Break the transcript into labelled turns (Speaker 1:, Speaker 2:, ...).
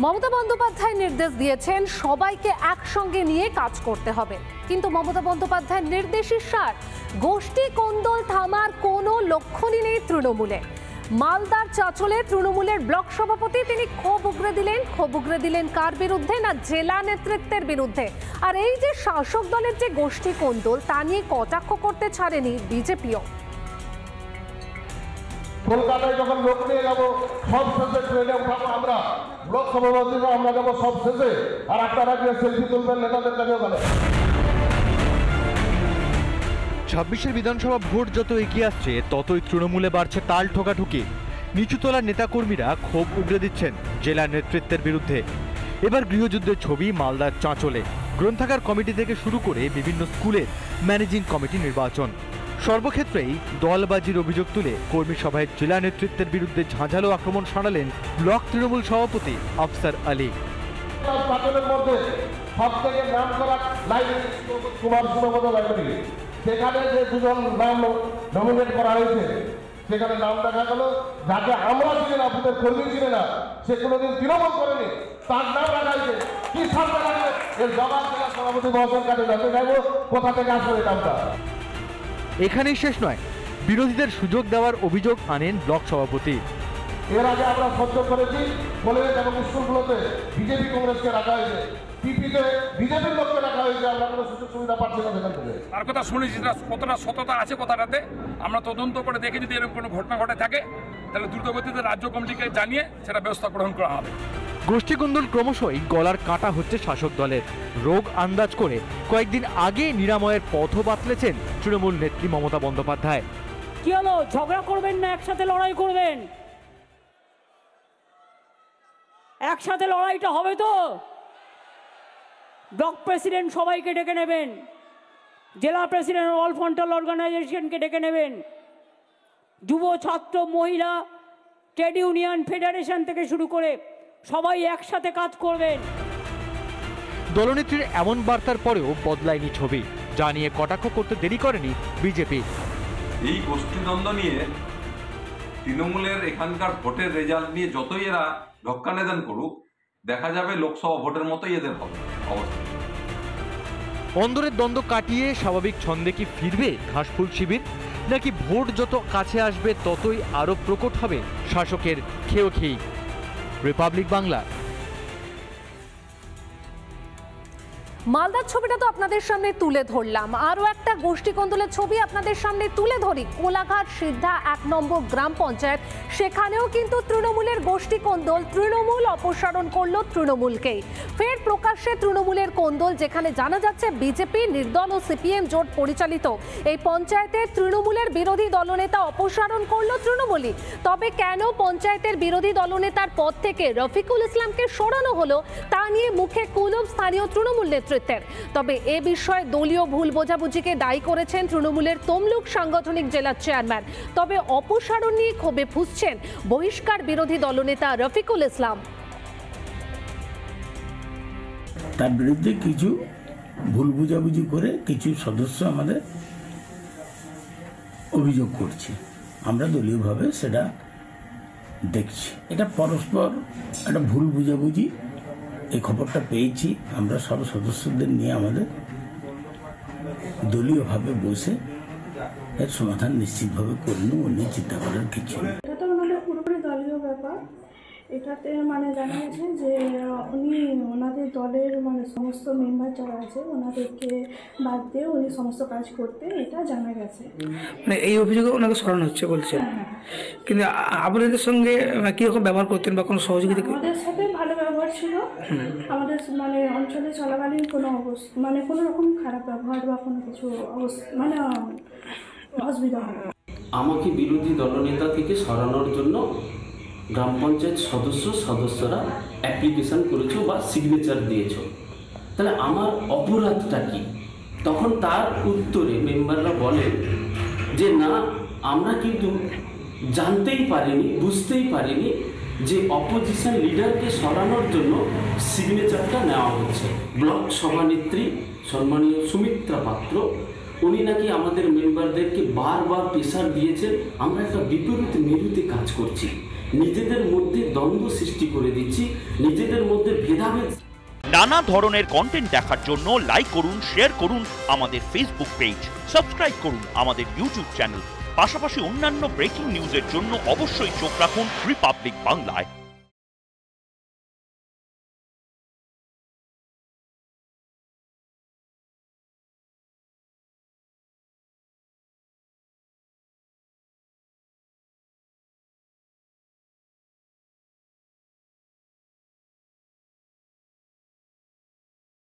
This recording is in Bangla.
Speaker 1: মমতা বন্দ্যোপাধ্যায় নির্দেশ দিয়েছেন সবাইকে একসঙ্গে নিয়ে কাজ করতে হবে, কিন্তু মমতা বন্দ্যোপাধ্যায়ের নির্দেশের সার গোষ্ঠী কোন্দল থামার কোনো লক্ষণই নেই তৃণমূলে। মালদার চাঁচলে তৃণমূলের ব্লক সভাপতি তিনি ক্ষোভ উগরে দিলেন কার বিরুদ্ধে? না জেলা নেতৃত্বের বিরুদ্ধে। আর এই যে শাসক দলের যে গোষ্ঠী কোন্দল তা নিয়ে কটাক্ষ করতে ছাড়েনি বিজেপিও।
Speaker 2: কলকাতায় যখন লোক নিয়ে যাবো সব শেষে ট্রেনে উঠাবো আমরা, ব্লক সভাপতিরা আমরা যাবো সব শেষে, আর আপনারা গিয়ে সেলফি তুলবেন নেতাদের কাছে। বলে
Speaker 3: 26-এর বিধানসভা ভোট যত এগিয়ে আসছে ততই তৃণমূলে বাড়ছে তাল ঠোকাঠুকি। নিচুতলার নেতাকর্মীরা ক্ষোভ উগরে দিচ্ছেন জেলা নেতৃত্বের বিরুদ্ধে। এবার গৃহযুদ্ধের ছবি মালদার চাঁচলে। গ্রন্থাগার কমিটি থেকে শুরু করে বিভিন্ন স্কুলের ম্যানেজিং কমিটি নির্বাচন, সর্বক্ষেত্রেই দলবাজির অভিযোগ তুলে কর্মী সভায় জেলা নেতৃত্বের বিরুদ্ধে ঝাঁঝালো আক্রমণ শানালেন ব্লক তৃণমূল সভাপতি আফসার আলী।
Speaker 2: সবথেকে নাম করা লাইব্রেরি কুমার সুব্রত লাইব্রেরি, সেখানে যে দুজন নাম নমিনেট করা হয়েছে সেখানে নাম দেখা গেল যাকে আমরা চিনি না, বুথের কর্মী চিনি না, সে কোনোদিন তৃণমূল করেনি, তার নাম রাখা হয়েছে। কি সামনে রাখবে এর জবাব জেলা সভাপতি মহাশয়ের কাছে জানতে চাইবো কোথা থেকে আসবে এই নামটা।
Speaker 3: এখানেই শেষ নয়, বিরোধীদের সুযোগ দেওয়ার অভিযোগ আনেন ব্লক সভাপতি।
Speaker 2: এর আগে আমরা সহ্য করেছি, কলেজ এবং স্কুলগুলোতে বিজেপি কংগ্রেসকে রাখা হয়েছে, পিপিতে বিজেপির লোককে রাখা হয়েছে, আমরা কোনো সুযোগ সুবিধা পাচ্ছি না সেখান থেকে।
Speaker 4: তার কথা শুনেছি কতটা সততা আছে কথাটাতে, আমরা তদন্ত করে দেখে যদি এরকম কোনো ঘটনা ঘটে থাকে তাহলে দ্রুতগতিতে রাজ্য কমিটিকে জানিয়ে সেটা ব্যবস্থা গ্রহণ করা হবে।
Speaker 3: গোষ্ঠীকুন্দল ক্রমশই গলার কাটা হচ্ছে শাসক দলের। রোগ আন্দাজ করে কয়েকদিন আগে নিরাময়ের পথও বাতলেছেন তৃণমূল নেত্রী মমতা বন্দ্যোপাধ্যায়।
Speaker 5: কি হলো, ঝগড়া করবেন না একসাথে লড়াই করবেন? একসাথে লড়াইটা হবে তো। ব্লক প্রেসিডেন্ট সবাইকে ডেকে নেবেন, জেলা প্রেসিডেন্ট অল ফ্রন্টাল অর্গানাইজেশনকে ডেকে নেবেন, যুব ছাত্র মহিলা ট্রেড ইউনিয়ন ফেডারেশন থেকে শুরু করে সবাই একসাথে কাজ করবেন।
Speaker 3: দলনেত্রীর এমন বার্তার পরেও বদলায়নি ছবি, যা নিয়ে কটাক্ষ করতে দেরি করেনি বিজেপি।
Speaker 6: এই গোষ্ঠীদ্বন্দ্ব নিয়ে তৃণমূলের এখানকার ভোটের রেজাল্ট নিয়ে যতই এরা ঢক্কানেদান করুক, দেখা যাবে লোকসভা ভোটের মতোই এদের হবে অবস্থা।
Speaker 3: অন্দরের দ্বন্দ্ব কাটিয়ে স্বাভাবিক ছন্দে কি ফিরবে ঘাসফুল শিবির, নাকি ভোট যত কাছে আসবে ততই আরো প্রকট হবে শাসকের খেয়োখেয়ী? রিপাবলিক বাংলা।
Speaker 1: মালদার ছবিটা তো আপনাদের সামনে তুলে ধরলাম, আরও একটা গোষ্ঠী কোন্দলের ছবি আপনাদের সামনে তুলে ধরি। কোলাঘাট সিদ্ধা 1 নম্বর গ্রাম পঞ্চায়েত, সেখানেও কিন্তু তৃণমূলের গোষ্ঠী কোন্দল। তৃণমূল অপসারণ করলো তৃণমূলকেই। ফের প্রকাশ্যে তৃণমূলের কোন্দল, যেখানে জানা যাচ্ছে বিজেপি, নির্দল ও সিপিএম জোট পরিচালিত এই পঞ্চায়েতে তৃণমূলের বিরোধী দলনেতা অপসারণ করলো তৃণমূলই। তবে কেন পঞ্চায়েতের বিরোধী দলনেতার পদ থেকে রফিকুল ইসলামকে সরানো হলো তা নিয়ে মুখে কুলুপ স্থানীয় তৃণমূল নেতৃত্বের। তবে এ বিষয়ে দলীয় ভুল বোঝাবুঝিকে দায়ী করেছেন তৃণমূলের তমলুক সাংগঠনিক জেলার চেয়ারম্যান। তবে অপসারণ নিয়ে ক্ষোভে ফুঁসছেন বহিষ্কার বিরোধী দলনেতা রফিকুল ইসলাম।
Speaker 7: তার বিরুদ্ধে কিছু ভুল বোঝাবুঝি করে কিছু সদস্য আমাদের অভিযোগ করছে, আমরা দলীয়ভাবে সেটা দেখছি। এটা পরস্পর একটা ভুল বোঝাবুঝি। এই খবরটা পেয়েছি, আমরা সব সদস্যদের নিয়ে আমাদের দলীয়ভাবে বসে এর সমাধান নিশ্চিতভাবে করল। উনি চিন্তা করার কিছু নেই।
Speaker 8: এটা তো ওনাদের পুরোপুরি দলীয় ব্যাপার। এটাতে জানা গেছে যে উনি ওনাদের দলের সমস্ত মেম্বার যারা আছে ওনাদেরকে বাদ দিয়ে উনি সমস্ত কাজ করতে, এটা জানা গেছে।
Speaker 9: এই অভিযোগে ওনাকে সরানো হচ্ছে বলছেন, কিন্তু আপনাদের সঙ্গে কিরকম ব্যবহার করতেন বা কোনো সহযোগিতা?
Speaker 8: আমাদের সাথে ভালো ব্যবহার ছিল। আমাদের অঞ্চলে চলাকালীন কোনো কোনো রকম খারাপ ব্যবহার বা কোনো কিছু অসুবিধা হয়।
Speaker 10: আমাকে বিরোধী দলনেতা থেকে সরানোর জন্য গ্রাম পঞ্চায়েত সদস্যরা অ্যাপ্লিকেশন করেছো বা সিগনেচার দিয়েছো, তাহলে আমার অপরাধটা কি? তখন তার উত্তরে মেম্বাররা বলেন যে না, আমরা কিন্তু জানতেই পারিনি, বুঝতেই পারিনি যে অপোজিশন লিডারকে সরানোর জন্য সিগনেচারটা নেওয়া হচ্ছে। ব্লক সভানেত্রী সম্মানীয় সুমিত্রা পাত্র, উনি নাকি আমাদের মেম্বারদেরকে বারবার প্রেসার দিয়েছেন, আমরা একটা বিপরীত মেরুতে কাজ করছি। নিজেদের মধ্যে দ্বন্দ্ব সৃষ্টি করে দিচ্ছি, নিজেদের মধ্যে ভেদাভেদ।
Speaker 11: নানা ধরনের কন্টেন্ট দেখার জন্য লাইক করুন, শেয়ার করুন আমাদের ফেসবুক পেজ, সাবস্ক্রাইব করুন আমাদের ইউটিউব চ্যানেল। পাশাপাশি অন্যান্য ব্রেকিং নিউজের জন্য অবশ্যই চোখ রাখুন রিপাবলিক বাংলায়।